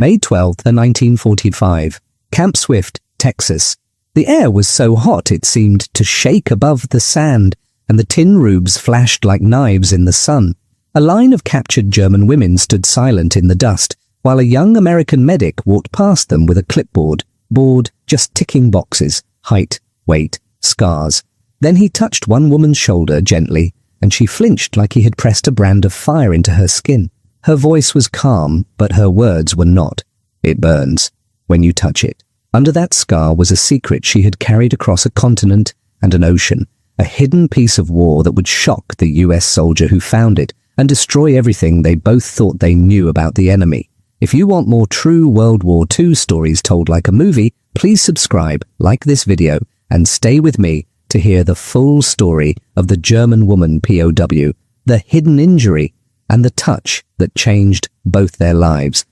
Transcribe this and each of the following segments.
May 12, 1945. Camp Swift, Texas. The air was so hot it seemed to shake above the sand, and the tin roofs flashed like knives in the sun. A line of captured German women stood silent in the dust, while a young American medic walked past them with a clipboard, bored, just ticking boxes, height, weight, scars. Then he touched one woman's shoulder gently, and she flinched like he had pressed a brand of fire into her skin. Her voice was calm, but her words were not. It burns when you touch it. Under that scar was a secret she had carried across a continent and an ocean, a hidden piece of war that would shock the US soldier who found it and destroy everything they both thought they knew about the enemy. If you want more true World War II stories told like a movie, please subscribe, like this video, and stay with me to hear the full story of the German woman POW, the hidden injury, and the touch that changed both their lives.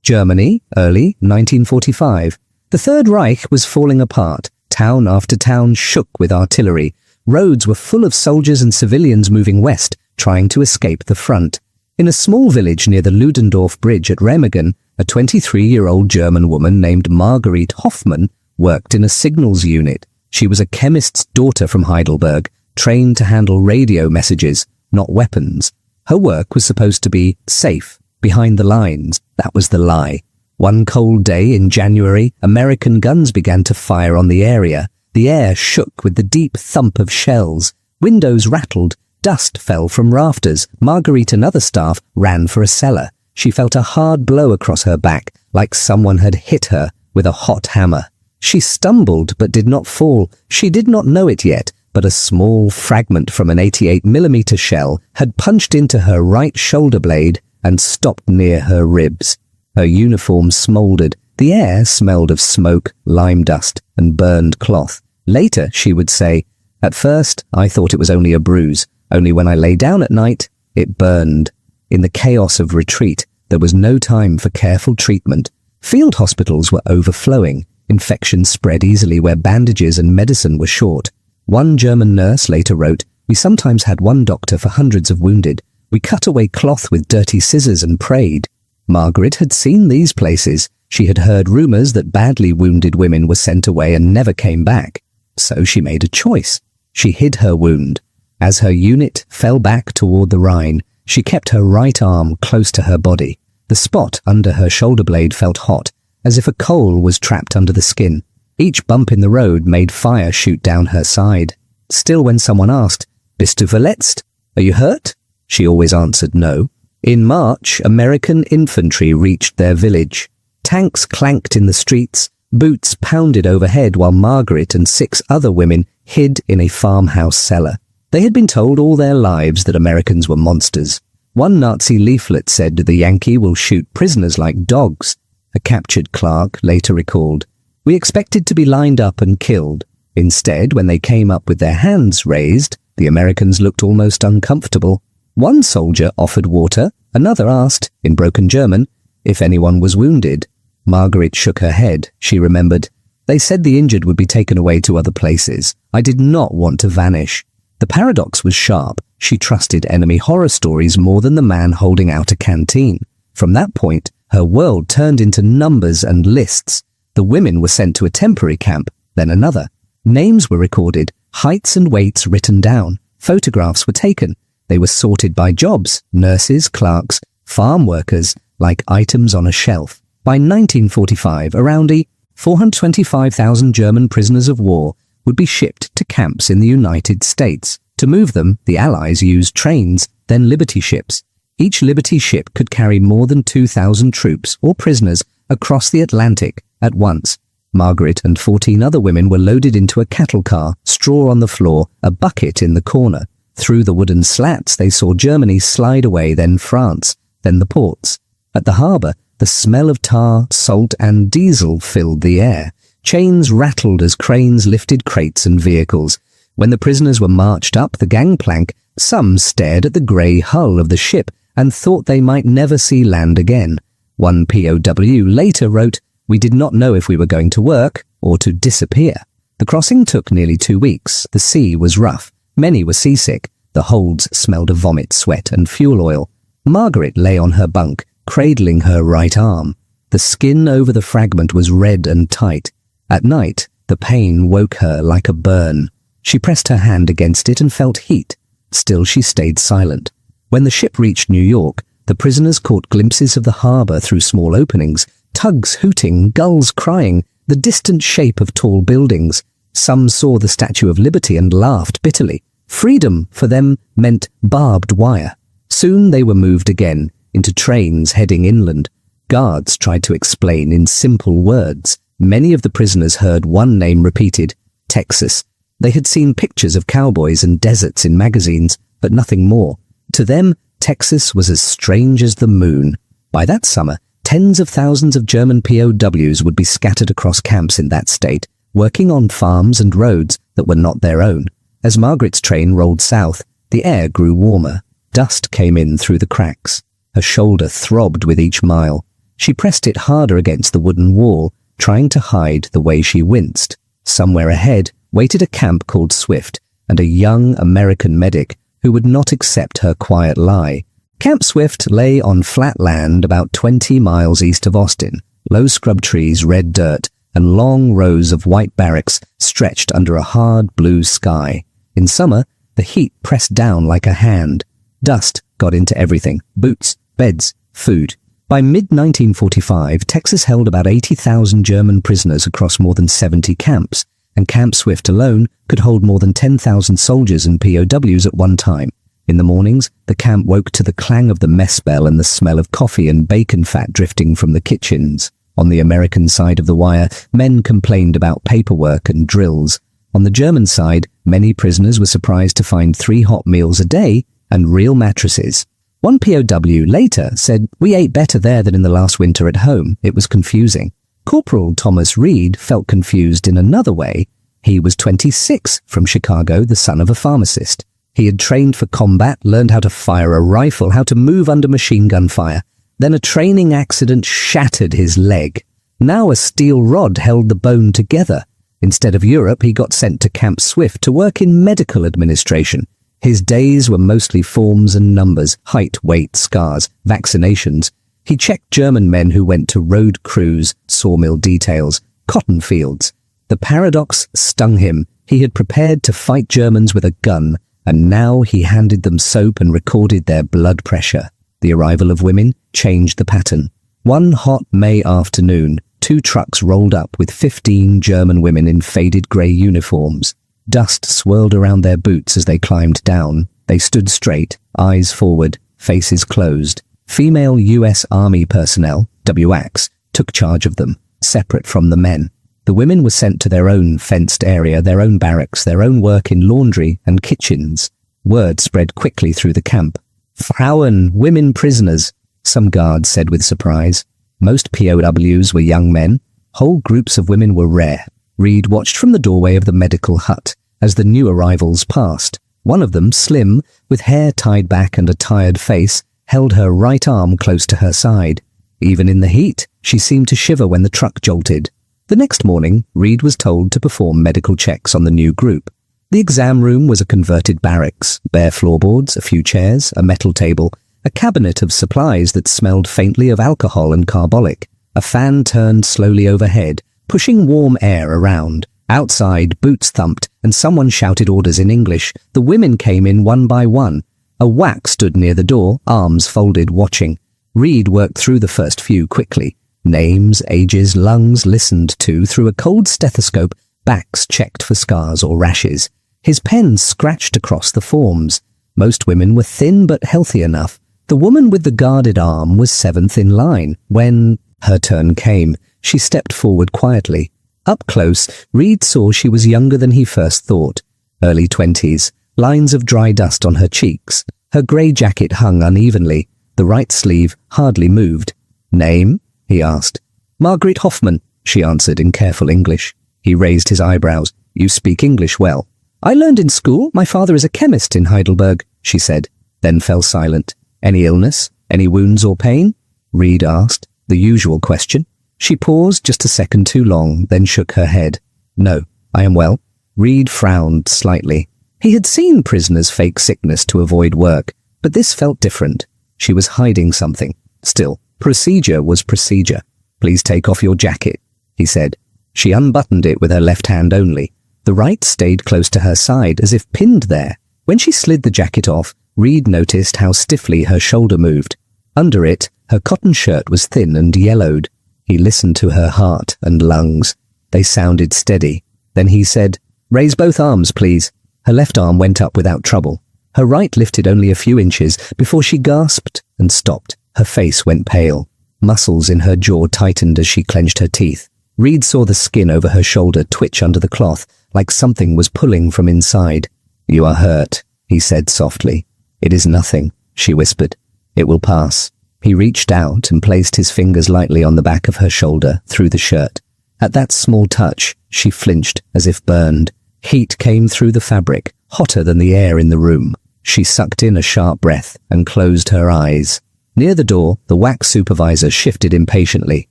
Germany, early 1945. The Third Reich was falling apart. Town after town shook with artillery. Roads were full of soldiers and civilians moving west, trying to escape the front. In a small village near the Ludendorff Bridge at Remagen, a 23-year-old German woman named Marguerite Hoffmann worked in a signals unit. She was a chemist's daughter from Heidelberg, trained to handle radio messages, not weapons. Her work was supposed to be safe, behind the lines. That was the lie. One cold day in January, American guns began to fire on the area. The air shook with the deep thump of shells. Windows rattled. Dust fell from rafters. Marguerite and other staff ran for a cellar. She felt a hard blow across her back, like someone had hit her with a hot hammer. She stumbled but did not fall. She did not know it yet, but a small fragment from an 88mm shell had punched into her right shoulder blade and stopped near her ribs. Her uniform smoldered. The air smelled of smoke, lime dust, and burned cloth. Later, she would say, "At first, I thought it was only a bruise. Only when I lay down at night, it burned." In the chaos of retreat, there was no time for careful treatment. Field hospitals were overflowing. Infections spread easily where bandages and medicine were short. One German nurse later wrote, "We sometimes had one doctor for hundreds of wounded. We cut away cloth with dirty scissors and prayed." Margaret had seen these places. She had heard rumors that badly wounded women were sent away and never came back. So she made a choice. She hid her wound. As her unit fell back toward the Rhine, she kept her right arm close to her body. The spot under her shoulder blade felt hot, as if a coal was trapped under the skin. Each bump in the road made fire shoot down her side. Still, when someone asked, "Bist du verletzt? Are you hurt?" she always answered no. In March, American infantry reached their village. Tanks clanked in the streets, boots pounded overhead while Margaret and 6 other women hid in a farmhouse cellar. They had been told all their lives that Americans were monsters. One Nazi leaflet said the Yankee will shoot prisoners like dogs. A captured clerk later recalled, "We expected to be lined up and killed. Instead, when they came up with their hands raised, the Americans looked almost uncomfortable. One soldier offered water, another asked, in broken German, if anyone was wounded." Margaret shook her head. She remembered, "They said the injured would be taken away to other places. I did not want to vanish." The paradox was sharp. She trusted enemy horror stories more than the man holding out a canteen. From that point, her world turned into numbers and lists. The women were sent to a temporary camp, then another. Names were recorded, heights and weights written down. Photographs were taken. They were sorted by jobs, nurses, clerks, farm workers, like items on a shelf. By 1945, around 425,000 German prisoners of war would be shipped to camps in the United States. To move them, the Allies used trains, then Liberty ships. Each Liberty ship could carry more than 2,000 troops or prisoners across the Atlantic at once. Margaret and 14 other women were loaded into a cattle car, straw on the floor, a bucket in the corner. Through the wooden slats, they saw Germany slide away, then France, then the ports. At the harbour, the smell of tar, salt, and diesel filled the air. Chains rattled as cranes lifted crates and vehicles. When the prisoners were marched up the gangplank, some stared at the grey hull of the ship and thought they might never see land again. One POW later wrote, "We did not know if we were going to work or to disappear." The crossing took nearly 2 weeks. The sea was rough. Many were seasick. The holds smelled of vomit, sweat, and fuel oil. Margaret lay on her bunk, cradling her right arm. The skin over the fragment was red and tight. At night, the pain woke her like a burn. She pressed her hand against it and felt heat. Still she stayed silent. When the ship reached New York, the prisoners caught glimpses of the harbor through small openings, tugs hooting, gulls crying, the distant shape of tall buildings. Some saw the Statue of Liberty and laughed bitterly. Freedom, for them, meant barbed wire. Soon they were moved again, into trains heading inland. Guards tried to explain in simple words. Many of the prisoners heard one name repeated, Texas. They had seen pictures of cowboys and deserts in magazines, but nothing more. To them, Texas was as strange as the moon. By that summer, tens of thousands of German POWs would be scattered across camps in that state, working on farms and roads that were not their own. As Margaret's train rolled south, the air grew warmer. Dust came in through the cracks. Her shoulder throbbed with each mile. She pressed it harder against the wooden wall, trying to hide the way she winced. Somewhere ahead waited a camp called Swift and a young American medic who would not accept her quiet lie. Camp Swift lay on flat land about 20 miles east of Austin. Low scrub trees, red dirt, and long rows of white barracks stretched under a hard blue sky. In summer, the heat pressed down like a hand. Dust got into everything: boots, beds, food. By mid-1945, Texas held about 80,000 German prisoners across more than 70 camps, and Camp Swift alone could hold more than 10,000 soldiers and POWs at one time. In the mornings, the camp woke to the clang of the mess bell and the smell of coffee and bacon fat drifting from the kitchens. On the American side of the wire, men complained about paperwork and drills. On the German side, many prisoners were surprised to find 3 hot meals a day and real mattresses. One POW later said, "We ate better there than in the last winter at home. It was confusing." Corporal Thomas Reed felt confused in another way. He was 26, from Chicago, the son of a pharmacist. He had trained for combat, learned how to fire a rifle, how to move under machine gun fire. Then a training accident shattered his leg. Now a steel rod held the bone together. Instead of Europe, he got sent to Camp Swift to work in medical administration. His days were mostly forms and numbers, height, weight, scars, vaccinations. He checked German men who went to road crews, sawmill details, cotton fields. The paradox stung him. He had prepared to fight Germans with a gun, and now he handed them soap and recorded their blood pressure. The arrival of women changed the pattern. One hot May afternoon, 2 trucks rolled up with 15 German women in faded grey uniforms. Dust swirled around their boots as they climbed down. They stood straight, eyes forward, faces closed. Female U.S. Army personnel, WWIIs, took charge of them, separate from the men. The women were sent to their own fenced area, their own barracks, their own work in laundry and kitchens. Word spread quickly through the camp. "Frauen, women prisoners," some guards said with surprise. Most POWs were young men. Whole groups of women were rare. Reed watched from the doorway of the medical hut as the new arrivals passed. One of them, slim, with hair tied back and a tired face, held her right arm close to her side. Even in the heat, she seemed to shiver when the truck jolted. The next morning, Reed was told to perform medical checks on the new group. The exam room was a converted barracks, bare floorboards, a few chairs, a metal table, a cabinet of supplies that smelled faintly of alcohol and carbolic. A fan turned slowly overhead, pushing warm air around. Outside, boots thumped, and someone shouted orders in English. The women came in one by one. A WAC stood near the door, arms folded, watching. Reed worked through the first few quickly. Names, ages, lungs listened to through a cold stethoscope, backs checked for scars or rashes. His pen scratched across the forms. Most women were thin but healthy enough. The woman with the guarded arm was 7th in line. When her turn came, she stepped forward quietly. Up close, Reed saw she was younger than he first thought. Early 20s, lines of dry dust on her cheeks. Her grey jacket hung unevenly. The right sleeve hardly moved. "Name?" he asked. "Margaret Hoffman," she answered in careful English. He raised his eyebrows. "You speak English well." "I learned in school. My father is a chemist in Heidelberg," she said, then fell silent. "Any illness? Any wounds or pain?" Reed asked, the usual question. She paused just a second too long, then shook her head. "No, I am well." Reed frowned slightly. He had seen prisoners fake sickness to avoid work, but this felt different. She was hiding something. Still, Procedure was procedure. "Please take off your jacket," he said. She unbuttoned it with her left hand only. The right stayed close to her side, as if pinned there. When she slid the jacket off, Reed noticed how stiffly her shoulder moved. Under it, her cotton shirt was thin and yellowed. He listened to her heart and lungs. They sounded steady. Then he said, "Raise both arms, please." Her left arm went up without trouble. Her right lifted only a few inches before she gasped and stopped. Her face went pale. Muscles in her jaw tightened as she clenched her teeth. Reed saw the skin over her shoulder twitch under the cloth, like something was pulling from inside. "You are hurt," he said softly. "It is nothing," she whispered. "It will pass." He reached out and placed his fingers lightly on the back of her shoulder, through the shirt. At that small touch, she flinched as if burned. Heat came through the fabric, hotter than the air in the room. She sucked in a sharp breath and closed her eyes. Near the door, the WWII supervisor shifted impatiently.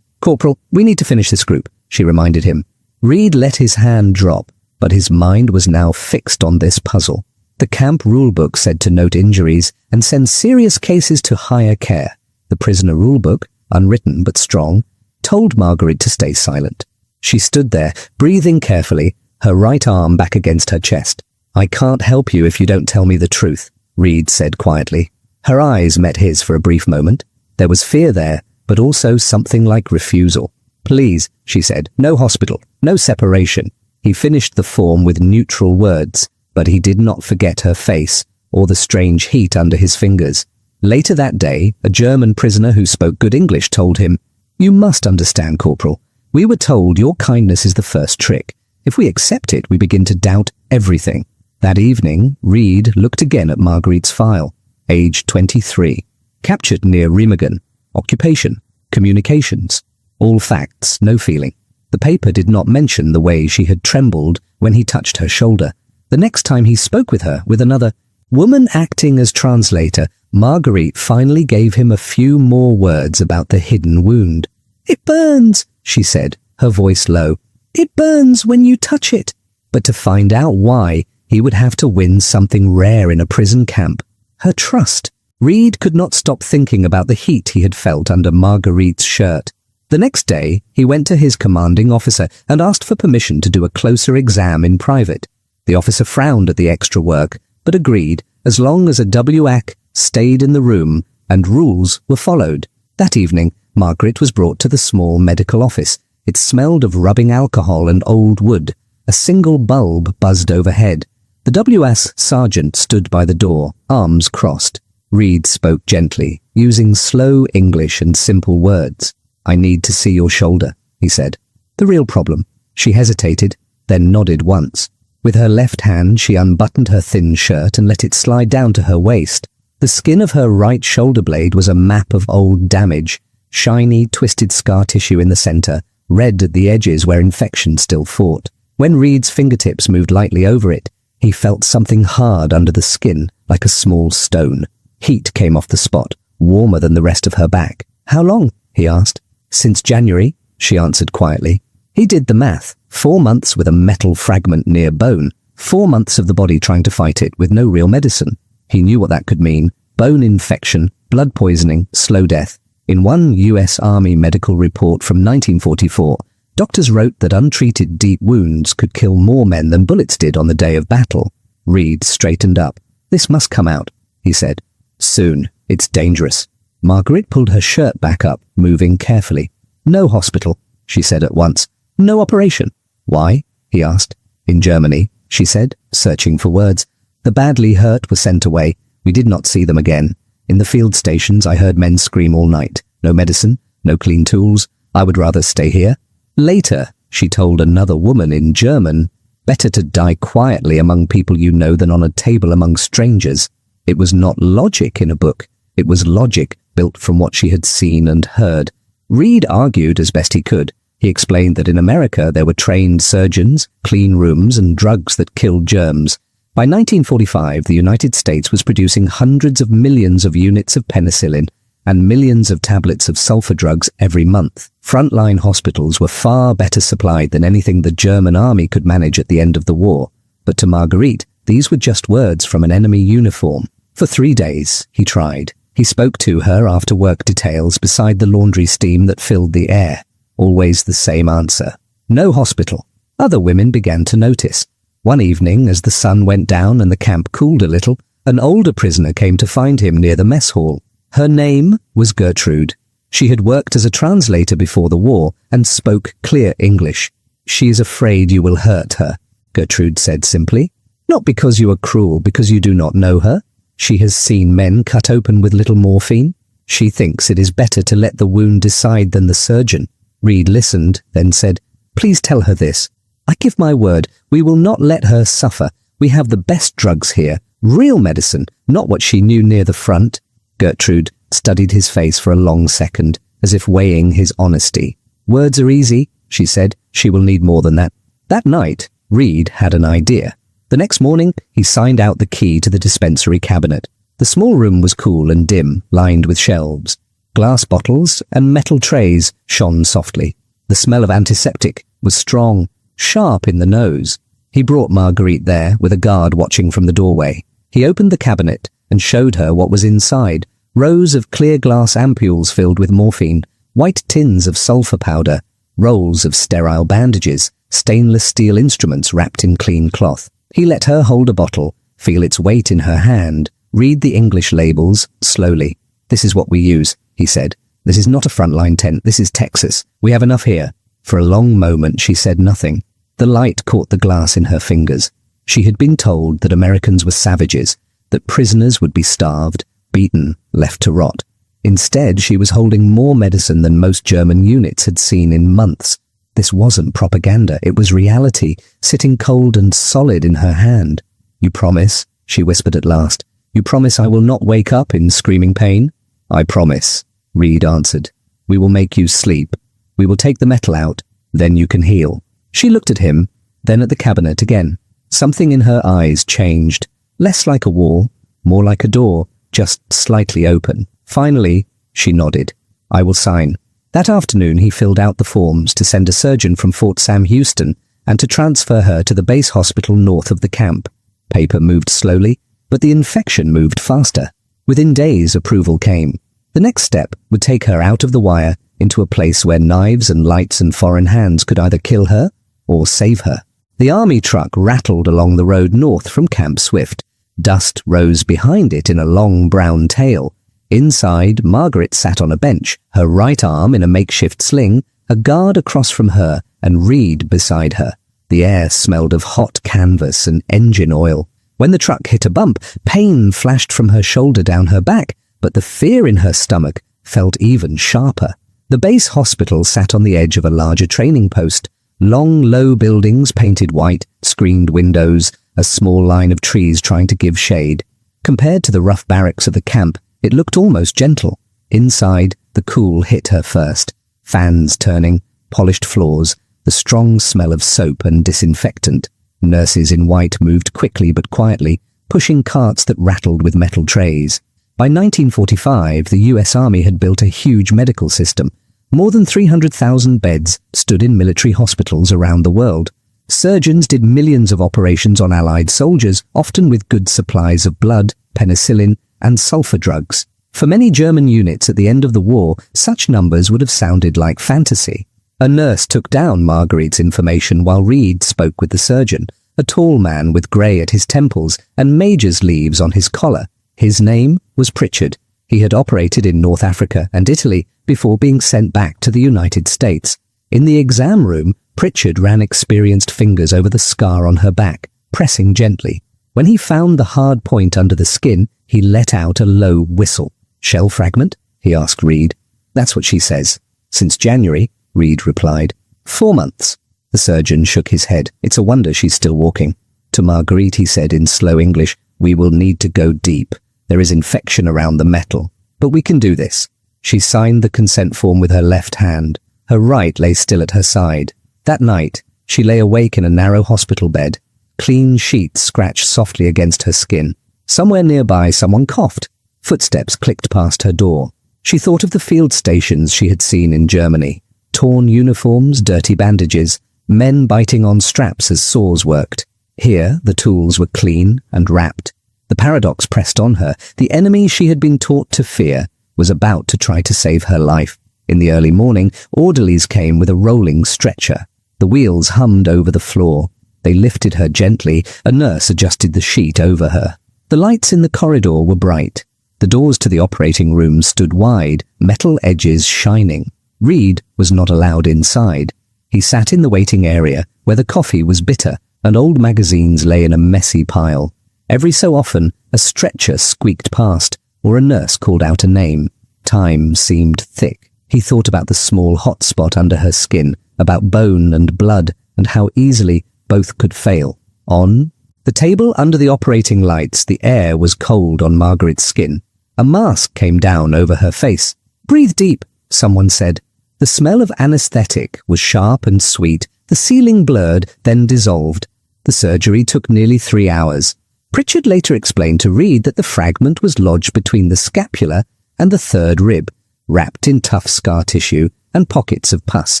"Corporal, we need to finish this group," she reminded him. Reed let his hand drop, but his mind was now fixed on this puzzle. The camp rulebook said to note injuries and send serious cases to higher care. The prisoner rulebook, unwritten but strong, told Marguerite to stay silent. She stood there, breathing carefully, her right arm back against her chest. "I can't help you if you don't tell me the truth," Reed said quietly. Her eyes met his for a brief moment. There was fear there, but also something like refusal. "Please," she said, "no hospital, no separation." He finished the form with neutral words, but he did not forget her face or the strange heat under his fingers. Later that day, a German prisoner who spoke good English told him, "You must understand, Corporal. We were told your kindness is the first trick. If we accept it, we begin to doubt everything." That evening, Reed looked again at Marguerite's file. Age 23. Captured near Remagen. Occupation. Communications. All facts, no feeling. The paper did not mention the way she had trembled when he touched her shoulder. The next time he spoke with her, with another woman acting as translator, Marguerite finally gave him a few more words about the hidden wound. "It burns," she said, her voice low. "It burns when you touch it." But to find out why, he would have to win something rare in a prison camp. Her trust. Reed could not stop thinking about the heat he had felt under Marguerite's shirt. The next day, he went to his commanding officer and asked for permission to do a closer exam in private. The officer frowned at the extra work, but agreed as long as a WWII stayed in the room and rules were followed. That evening, Margaret was brought to the small medical office. It smelled of rubbing alcohol and old wood. A single bulb buzzed overhead. The WS sergeant stood by the door, arms crossed. Reed spoke gently, using slow English and simple words. "I need to see your shoulder," he said. "The real problem." She hesitated, then nodded once. With her left hand, she unbuttoned her thin shirt and let it slide down to her waist. The skin of her right shoulder blade was a map of old damage, shiny, twisted scar tissue in the center, red at the edges where infection still fought. When Reed's fingertips moved lightly over it, he felt something hard under the skin, like a small stone. Heat came off the spot, warmer than the rest of her back. "How long?" he asked. "Since January," she answered quietly. He did the math. 4 months with a metal fragment near bone. 4 months of the body trying to fight it with no real medicine. He knew what that could mean. Bone infection, blood poisoning, slow death. In one US Army medical report from 1944, doctors wrote that untreated deep wounds could kill more men than bullets did on the day of battle. Reed straightened up. "This must come out," he said. "Soon. It's dangerous." Margaret pulled her shirt back up, moving carefully. "No hospital," she said at once. "No operation." "Why?" he asked. "In Germany," she said, searching for words. "The badly hurt were sent away. We did not see them again. In the field stations, I heard men scream all night. No medicine, no clean tools. I would rather stay here." Later, she told another woman in German, "Better to die quietly among people you know than on a table among strangers." It was not logic in a book. It was logic built from what she had seen and heard. Reed argued as best he could. He explained that in America there were trained surgeons, clean rooms, and drugs that killed germs. By 1945, the United States was producing hundreds of millions of units of penicillin and millions of tablets of sulfur drugs every month. Frontline hospitals were far better supplied than anything the German army could manage at the end of the war. But to Marguerite, these were just words from an enemy uniform. For 3 days, he tried. He spoke to her after work details beside the laundry steam that filled the air. Always the same answer. No hospital. Other women began to notice. One evening, as the sun went down and the camp cooled a little, an older prisoner came to find him near the mess hall. Her name was Gertrude. She had worked as a translator before the war and spoke clear English. "She is afraid you will hurt her," Gertrude said simply. "Not because you are cruel, because you do not know her. She has seen men cut open with little morphine. She thinks it is better to let the wound decide than the surgeon." Reed listened, then said, "Please tell her this. I give my word, we will not let her suffer. We have the best drugs here, real medicine, not what she knew near the front." Gertrude studied his face for a long second, as if weighing his honesty. "Words are easy," she said. "She will need more than that." That night, Reed had an idea. The next morning, he signed out the key to the dispensary cabinet. The small room was cool and dim, lined with shelves. Glass bottles and metal trays shone softly. The smell of antiseptic was strong, sharp in the nose. He brought Marguerite there, with a guard watching from the doorway. He opened the cabinet and showed her what was inside. Rows of clear glass ampoules filled with morphine, white tins of sulfur powder, rolls of sterile bandages, stainless steel instruments wrapped in clean cloth. He let her hold a bottle, feel its weight in her hand, read the English labels slowly. "This is what we use," he said. "This is not a frontline tent. This is Texas. We have enough here." For a long moment she said nothing. The light caught the glass in her fingers. She had been told that Americans were savages, that prisoners would be starved, beaten, left to rot. Instead, she was holding more medicine than most German units had seen in months. This wasn't propaganda, it was reality, sitting cold and solid in her hand. "You promise?" she whispered at last. "You promise I will not wake up in screaming pain?" "I promise," Reed answered. "We will make you sleep. We will take the metal out, then you can heal." She looked at him, then at the cabinet again. Something in her eyes changed, less like a wall, more like a door, just slightly open. Finally, she nodded. "I will sign." That afternoon he filled out the forms to send a surgeon from Fort Sam Houston and to transfer her to the base hospital north of the camp. Paper moved slowly, but the infection moved faster. Within days, approval came. The next step would take her out of the wire into a place where knives and lights and foreign hands could either kill her or save her. The army truck rattled along the road north from Camp Swift. Dust rose behind it in a long brown tail. Inside, Margaret sat on a bench, her right arm in a makeshift sling, a guard across from her, and Reed beside her. The air smelled of hot canvas and engine oil. When the truck hit a bump, pain flashed from her shoulder down her back, but the fear in her stomach felt even sharper. The base hospital sat on the edge of a larger training post. Long, low buildings painted white, screened windows, a small line of trees trying to give shade. Compared to the rough barracks of the camp, it looked almost gentle. Inside, the cool hit her first. Fans turning, polished floors, the strong smell of soap and disinfectant. Nurses in white moved quickly but quietly, pushing carts that rattled with metal trays. By 1945, the US Army had built a huge medical system. More than 300,000 beds stood in military hospitals around the world. Surgeons did millions of operations on Allied soldiers, often with good supplies of blood, penicillin, and sulfur drugs. For many German units at the end of the war, such numbers would have sounded like fantasy. A nurse took down Marguerite's information while Reed spoke with the surgeon, a tall man with grey at his temples and major's leaves on his collar. His name was Pritchard. He had operated in North Africa and Italy before being sent back to the United States. In the exam room, Pritchard ran experienced fingers over the scar on her back, pressing gently. When he found the hard point under the skin, he let out a low whistle. "Shell fragment?" he asked Reed. "That's what she says." "Since January," Reed replied. 4 months. The surgeon shook his head. "It's a wonder she's still walking." To Marguerite he said in slow English, "We will need to go deep. There is infection around the metal. But we can do this." She signed the consent form with her left hand. Her right lay still at her side. That night, she lay awake in a narrow hospital bed. Clean sheets scratched softly against her skin. Somewhere nearby, someone coughed. Footsteps clicked past her door. She thought of the field stations she had seen in Germany. Torn uniforms, dirty bandages, men biting on straps as saws worked. Here, the tools were clean and wrapped. The paradox pressed on her. The enemy she had been taught to fear was about to try to save her life. In the early morning, orderlies came with a rolling stretcher. The wheels hummed over the floor. They lifted her gently. A nurse adjusted the sheet over her. The lights in the corridor were bright. The doors to the operating room stood wide, metal edges shining. Reed was not allowed inside. He sat in the waiting area, where the coffee was bitter and old magazines lay in a messy pile. Every so often, a stretcher squeaked past, or a nurse called out a name. Time seemed thick. He thought about the small hot spot under her skin, about bone and blood, and how easily both could fail. On the table under the operating lights, the air was cold on Margaret's skin. A mask came down over her face. "Breathe deep," someone said. The smell of anesthetic was sharp and sweet. The ceiling blurred, then dissolved. The surgery took nearly 3 hours. Pritchard later explained to Reed that the fragment was lodged between the scapula and the third rib, wrapped in tough scar tissue and pockets of pus.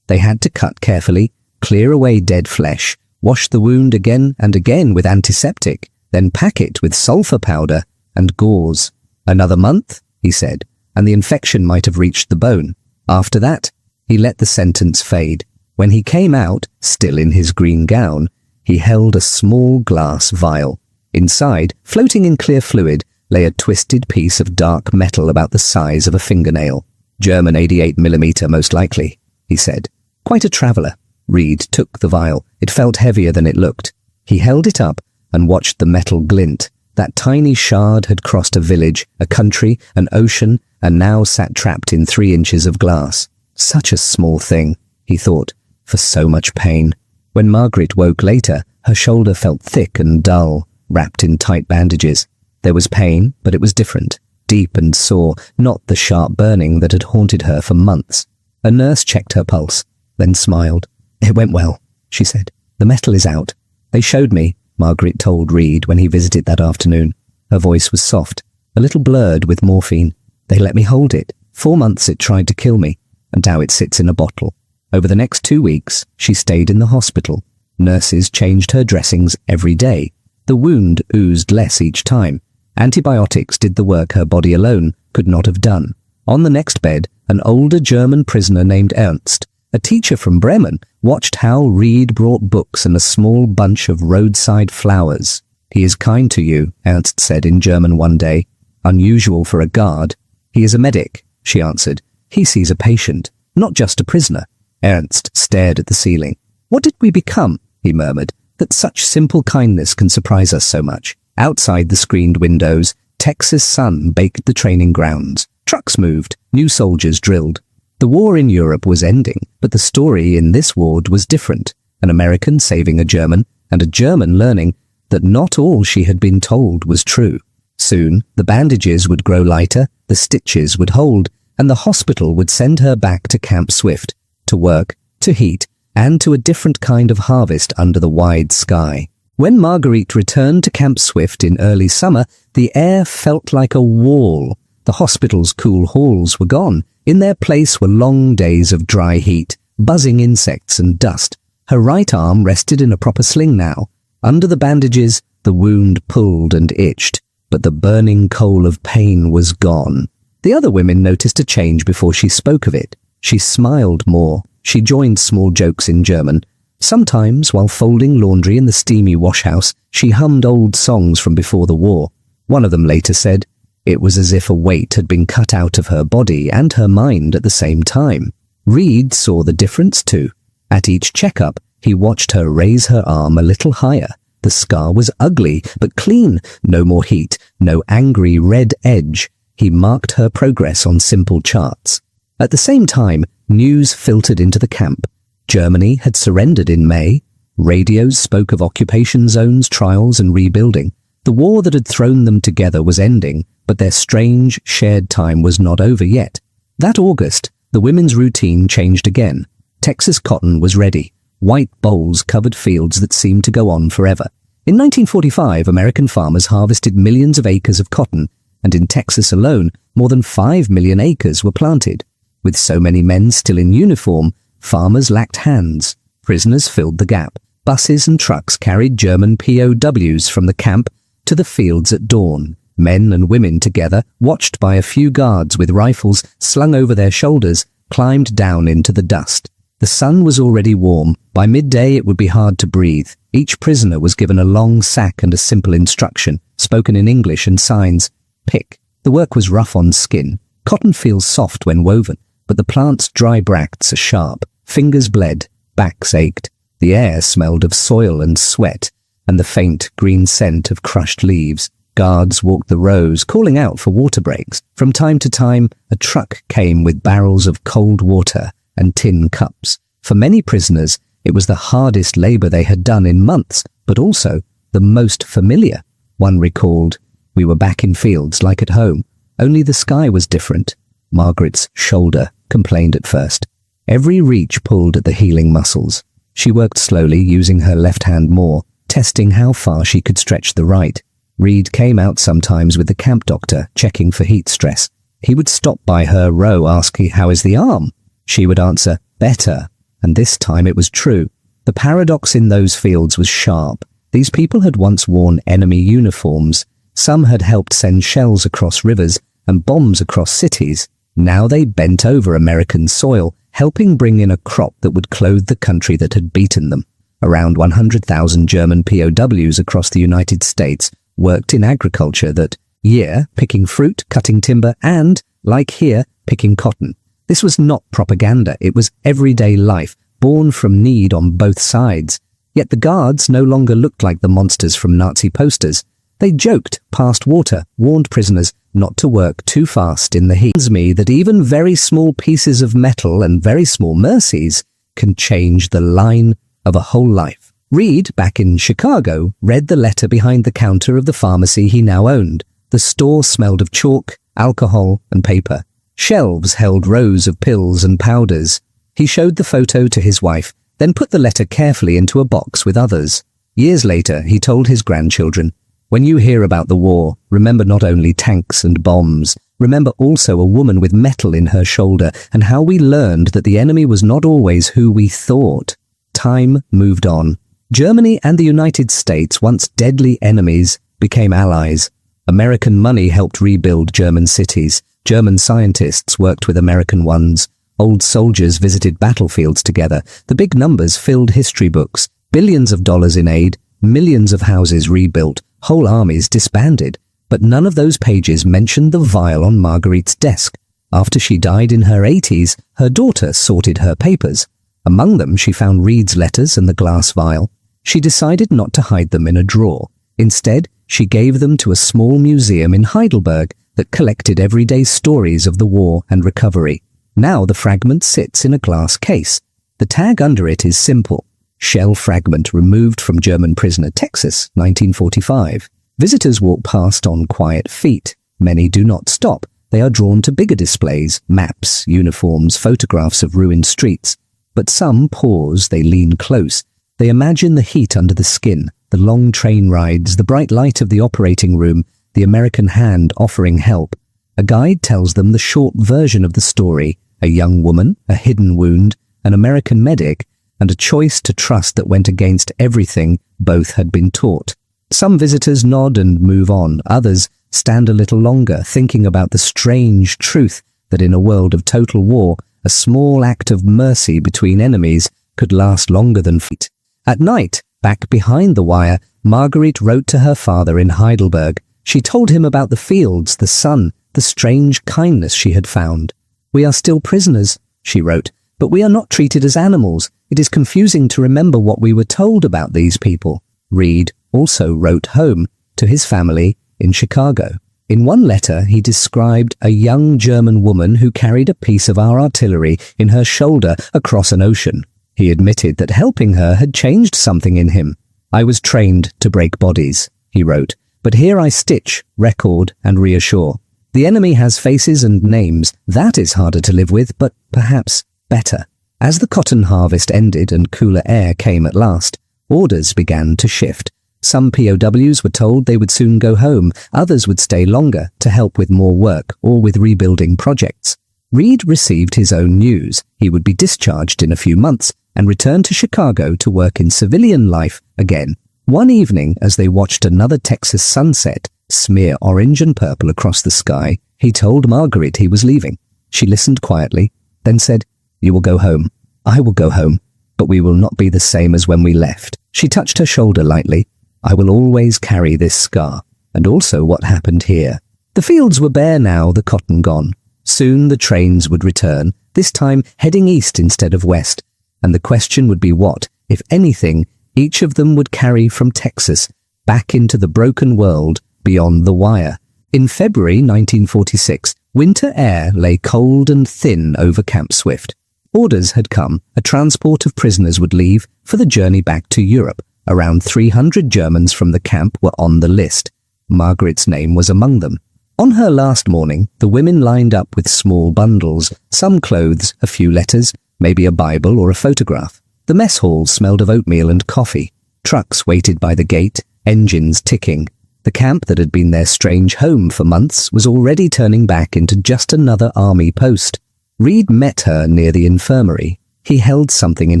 They had to cut carefully, clear away dead flesh, wash the wound again and again with antiseptic, then pack it with sulfur powder and gauze. "Another month," he said, and the infection might have reached the bone. After that, he let the sentence fade. When he came out, still in his green gown, he held a small glass vial. Inside, floating in clear fluid, lay a twisted piece of dark metal about the size of a fingernail. "German 88mm most likely," he said. "Quite a traveller." Reed took the vial. It felt heavier than it looked. He held it up and watched the metal glint. That tiny shard had crossed a village, a country, an ocean, and now sat trapped in 3 inches of glass. Such a small thing, he thought, for so much pain. When Margaret woke later, her shoulder felt thick and dull, wrapped in tight bandages. There was pain, but it was different, deep and sore, not the sharp burning that had haunted her for months. A nurse checked her pulse, then smiled. "It went well," she said. "The metal is out. They showed me," Margaret told Reed when he visited that afternoon. Her voice was soft, a little blurred with morphine. "They let me hold it. 4 months it tried to kill me, and now it sits in a bottle." Over the next 2 weeks, she stayed in the hospital. Nurses changed her dressings every day. The wound oozed less each time. Antibiotics did the work her body alone could not have done. On the next bed, an older German prisoner named Ernst, a teacher from Bremen, watched how Reed brought books and a small bunch of roadside flowers. "He is kind to you," Ernst said in German one day. "Unusual for a guard." "He is a medic," she answered. "He sees a patient, not just a prisoner." Ernst stared at the ceiling. "What did we become?" he murmured, "that such simple kindness can surprise us so much?" Outside the screened windows, Texas sun baked the training grounds. Trucks moved, new soldiers drilled. The war in Europe was ending, but the story in this ward was different. An American saving a German, and a German learning that not all she had been told was true. Soon, the bandages would grow lighter, the stitches would hold, and the hospital would send her back to Camp Swift, to work, to heat, and to a different kind of harvest under the wide sky. When Marguerite returned to Camp Swift in early summer, the air felt like a wall. The hospital's cool halls were gone. In their place were long days of dry heat, buzzing insects and dust. Her right arm rested in a proper sling now. Under the bandages, the wound pulled and itched, but the burning coal of pain was gone. The other women noticed a change before she spoke of it. She smiled more. She joined small jokes in German. Sometimes, while folding laundry in the steamy washhouse, she hummed old songs from before the war. One of them later said, "It was as if a weight had been cut out of her body and her mind at the same time." Reed saw the difference too. At each checkup, he watched her raise her arm a little higher. The scar was ugly, but clean. No more heat, no angry red edge. He marked her progress on simple charts. At the same time, news filtered into the camp. Germany had surrendered in May. Radios spoke of occupation zones, trials, and rebuilding. The war that had thrown them together was ending, but their strange, shared time was not over yet. That August, the women's routine changed again. Texas cotton was ready. White bowls covered fields that seemed to go on forever. In 1945, American farmers harvested millions of acres of cotton, and in Texas alone, more than 5 million acres were planted. With so many men still in uniform, farmers lacked hands. Prisoners filled the gap. Buses and trucks carried German POWs from the camp to the fields at dawn. Men and women together, watched by a few guards with rifles slung over their shoulders, climbed down into the dust. The sun was already warm. By midday it would be hard to breathe. Each prisoner was given a long sack and a simple instruction, spoken in English and signs. Pick. The work was rough on skin. Cotton feels soft when woven, but the plant's dry bracts are sharp. Fingers bled, backs ached. The air smelled of soil and sweat, and the faint green scent of crushed leaves. Guards walked the rows, calling out for water breaks. From time to time, a truck came with barrels of cold water and tin cups. For many prisoners, it was the hardest labor they had done in months, but also the most familiar. One recalled, "We were back in fields like at home, only the sky was different." Margaret's shoulder complained at first. Every reach pulled at the healing muscles. She worked slowly, using her left hand more, testing how far she could stretch the right. Reed came out sometimes with the camp doctor, checking for heat stress. He would stop by her row, asking, "How is the arm?" She would answer, "Better." And this time it was true. The paradox in those fields was sharp. These people had once worn enemy uniforms. Some had helped send shells across rivers and bombs across cities. Now they bent over American soil, helping bring in a crop that would clothe the country that had beaten them. Around 100,000 German POWs across the United States worked in agriculture that year, picking fruit, cutting timber, and, like here, picking cotton. This was not propaganda, it was everyday life, born from need on both sides. Yet the guards no longer looked like the monsters from Nazi posters. They joked, passed water, warned prisoners not to work too fast in the heat. It reminds me that even very small pieces of metal and very small mercies can change the line of a whole life. Reed, back in Chicago, read the letter behind the counter of the pharmacy he now owned. The store smelled of chalk, alcohol, and paper. Shelves held rows of pills and powders. He showed the photo to his wife, then put the letter carefully into a box with others. Years later, he told his grandchildren, "When you hear about the war, remember not only tanks and bombs, remember also a woman with metal in her shoulder and how we learned that the enemy was not always who we thought." Time moved on. Germany and the United States, once deadly enemies, became allies. American money helped rebuild German cities. German scientists worked with American ones. Old soldiers visited battlefields together. The big numbers filled history books. Billions of dollars in aid, millions of houses rebuilt, whole armies disbanded. But none of those pages mentioned the vial on Marguerite's desk. After she died in her 80s, her daughter sorted her papers. Among them, she found Reed's letters and the glass vial. She decided not to hide them in a drawer. Instead, she gave them to a small museum in Heidelberg that collected everyday stories of the war and recovery. Now the fragment sits in a glass case. The tag under it is simple: shell fragment removed from German prisoner Texas, 1945. Visitors walk past on quiet feet. Many do not stop. They are drawn to bigger displays, maps, uniforms, photographs of ruined streets. But some pause, they lean close. They imagine the heat under the skin, the long train rides, the bright light of the operating room, the American hand offering help. A guide tells them the short version of the story: a young woman, a hidden wound, an American medic, and a choice to trust that went against everything both had been taught. Some visitors nod and move on. Others stand a little longer, thinking about the strange truth that in a world of total war, a small act of mercy between enemies could last longer than fate. At night, back behind the wire, Marguerite wrote to her father in Heidelberg. She told him about the fields, the sun, the strange kindness she had found. "We are still prisoners," she wrote, "but we are not treated as animals. It is confusing to remember what we were told about these people." Reed also wrote home to his family in Chicago. In one letter, he described a young German woman who carried a piece of our artillery in her shoulder across an ocean. He admitted that helping her had changed something in him. "I was trained to break bodies," he wrote, "but here I stitch, record, and reassure. The enemy has faces and names. That is harder to live with, but perhaps better." As the cotton harvest ended and cooler air came at last, orders began to shift. Some POWs were told they would soon go home. Others would stay longer to help with more work or with rebuilding projects. Reed received his own news. He would be discharged in a few months and return to Chicago to work in civilian life again. One evening, as they watched another Texas sunset smear orange and purple across the sky, he told Marguerite he was leaving. She listened quietly, then said, "You will go home. I will go home, but we will not be the same as when we left." She touched her shoulder lightly. "I will always carry this scar, and also what happened here." The fields were bare now, the cotton gone. Soon the trains would return, this time heading east instead of west, and the question would be what, if anything, each of them would carry from Texas back into the broken world beyond the wire. In February 1946, winter air lay cold and thin over Camp Swift. Orders had come. A transport of prisoners would leave for the journey back to Europe. Around 300 Germans from the camp were on the list. Margaret's name was among them. On her last morning, the women lined up with small bundles, some clothes, a few letters, maybe a Bible or a photograph. The mess hall smelled of oatmeal and coffee. Trucks waited by the gate, engines ticking. The camp that had been their strange home for months was already turning back into just another army post. Reed met her near the infirmary. He held something in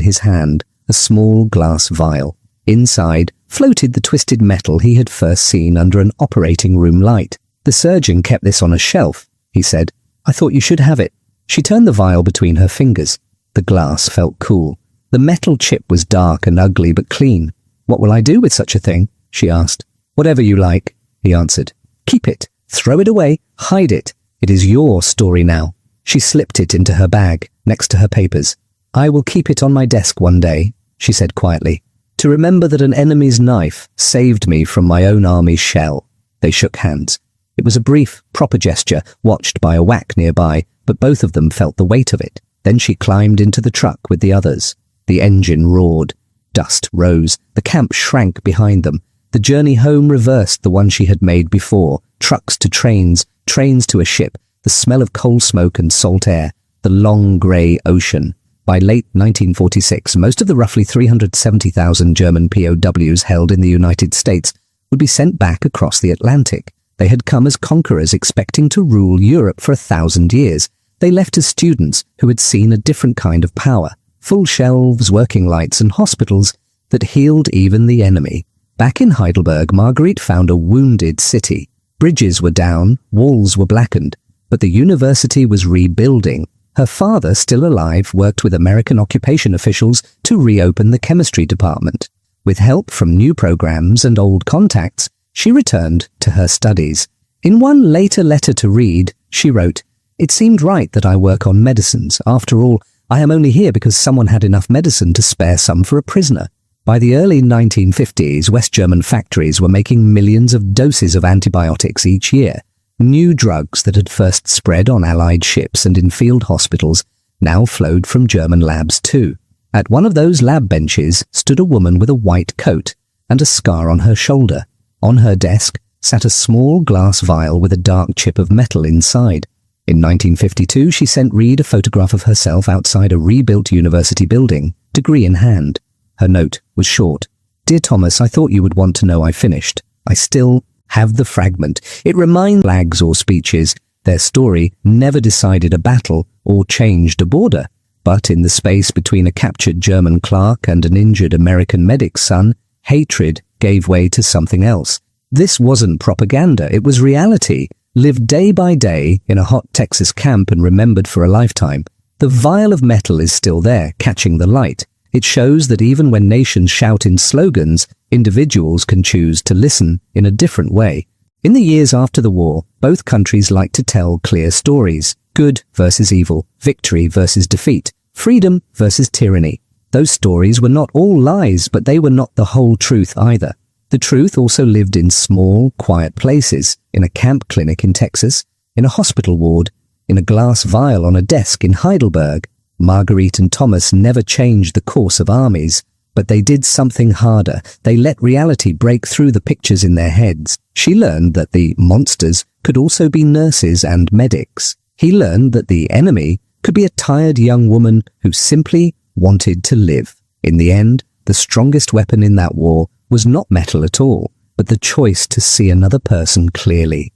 his hand, a small glass vial. Inside floated the twisted metal he had first seen under an operating room light. "The surgeon kept this on a shelf," he said. "I thought you should have it." She turned the vial between her fingers. The glass felt cool. The metal chip was dark and ugly but clean. "What will I do with such a thing?" she asked. "Whatever you like," he answered. "Keep it. Throw it away. Hide it. It is your story now." She slipped it into her bag, next to her papers. "I will keep it on my desk one day," she said quietly, "to remember that an enemy's knife saved me from my own army's shell." They shook hands. It was a brief, proper gesture, watched by a WAC nearby, but both of them felt the weight of it. Then she climbed into the truck with the others. The engine roared. Dust rose. The camp shrank behind them. The journey home reversed the one she had made before. Trucks to trains, trains to a ship, the smell of coal smoke and salt air, the long grey ocean. By late 1946, most of the roughly 370,000 German POWs held in the United States would be sent back across the Atlantic. They had come as conquerors expecting to rule Europe for 1,000 years. They left as students who had seen a different kind of power. Full shelves, working lights, and hospitals that healed even the enemy. Back in Heidelberg, Marguerite found a wounded city. Bridges were down, walls were blackened, but the university was rebuilding. Her father, still alive, worked with American occupation officials to reopen the chemistry department. With help from new programs and old contacts, she returned to her studies. In one later letter to Reed, she wrote, "It seemed right that I work on medicines. After all, I am only here because someone had enough medicine to spare some for a prisoner." By the early 1950s, West German factories were making millions of doses of antibiotics each year. New drugs that had first spread on Allied ships and in field hospitals now flowed from German labs too. At one of those lab benches stood a woman with a white coat and a scar on her shoulder. On her desk sat a small glass vial with a dark chip of metal inside. In 1952, she sent Reed a photograph of herself outside a rebuilt university building, degree in hand. Her note was short. "Dear Thomas, I thought you would want to know I finished. I still have the fragment. It reminds flags or speeches. Their story never decided a battle or changed a border. But in the space between a captured German clerk and an injured American medic's son, hatred gave way to something else. This wasn't propaganda, it was reality, lived day by day in a hot Texas camp and remembered for a lifetime. The vial of metal is still there, catching the light. It shows that even when nations shout in slogans, individuals can choose to listen in a different way. In the years after the war, both countries liked to tell clear stories. Good versus evil, victory versus defeat, freedom versus tyranny. Those stories were not all lies, but they were not the whole truth either. The truth also lived in small, quiet places, in a camp clinic in Texas, in a hospital ward, in a glass vial on a desk in Heidelberg. Marguerite and Thomas never changed the course of armies, but they did something harder. They let reality break through the pictures in their heads. She learned that the monsters could also be nurses and medics. He learned that the enemy could be a tired young woman who simply wanted to live. In the end, the strongest weapon in that war was not metal at all, but the choice to see another person clearly.